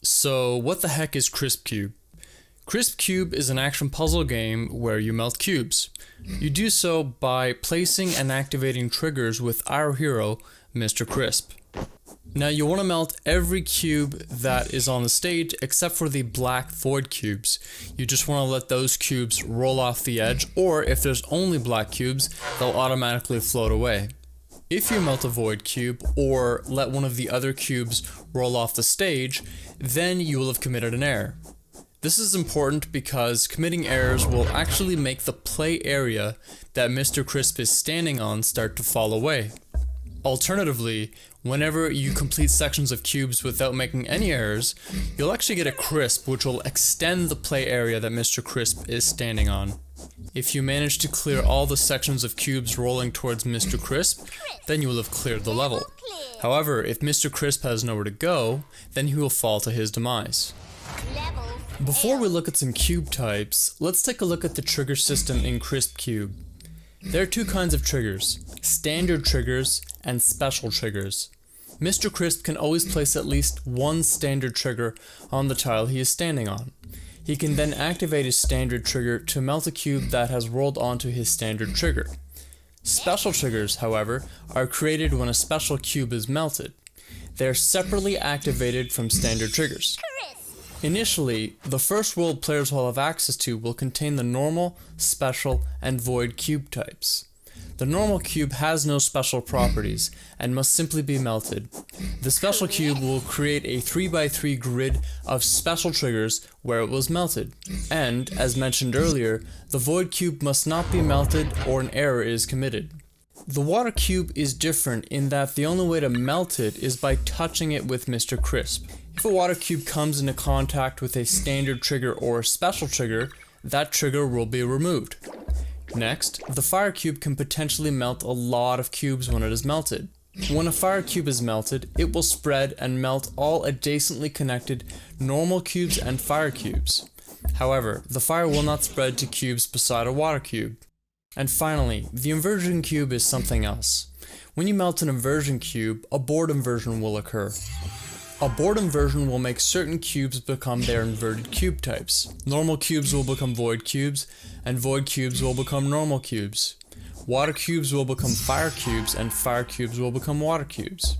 So what the heck is Crisp Cube? Crisp Cube is an action puzzle game where you melt cubes. You do so by placing and activating triggers with our hero, Mr. Crisp. Now you want to melt every cube that is on the stage except for the black void cubes. You just want to let those cubes roll off the edge, or if there's only black cubes, they'll automatically float away. If you melt a void cube or let one of the other cubes roll off the stage, then you will have committed an error. This is important because committing errors will actually make the play area that Mr. Crisp is standing on start to fall away. Alternatively, whenever you complete sections of cubes without making any errors, you'll actually get a crisp which will extend the play area that Mr. Crisp is standing on. If you manage to clear all the sections of cubes rolling towards Mr. Crisp, then you will have cleared the level. However, if Mr. Crisp has nowhere to go, then he will fall to his demise. Before we look at some cube types, let's take a look at the trigger system in Crisp Cube. There are two kinds of triggers: standard triggers and special triggers. Mr. Crisp can always place at least one standard trigger on the tile he is standing on. He can then activate his standard trigger to melt a cube that has rolled onto his standard trigger. Special triggers, however, are created when a special cube is melted. They are separately activated from standard triggers. Initially, the first world players will have access to will contain the normal, special, and void cube types. The normal cube has no special properties and must simply be melted. The special cube will create a 3x3 grid of special triggers where it was melted. And, as mentioned earlier, the void cube must not be melted or an error is committed. The water cube is different in that the only way to melt it is by touching it with Mr. Crisp. If a water cube comes into contact with a standard trigger or a special trigger, that trigger will be removed. Next, the fire cube can potentially melt a lot of cubes when it is melted. When a fire cube is melted, it will spread and melt all adjacently connected normal cubes and fire cubes. However, the fire will not spread to cubes beside a water cube. And finally, the inversion cube is something else. When you melt an inversion cube, a board inversion will occur. A board inversion will make certain cubes become their inverted cube types. Normal cubes will become void cubes, and void cubes will become normal cubes. Water cubes will become fire cubes, and fire cubes will become water cubes.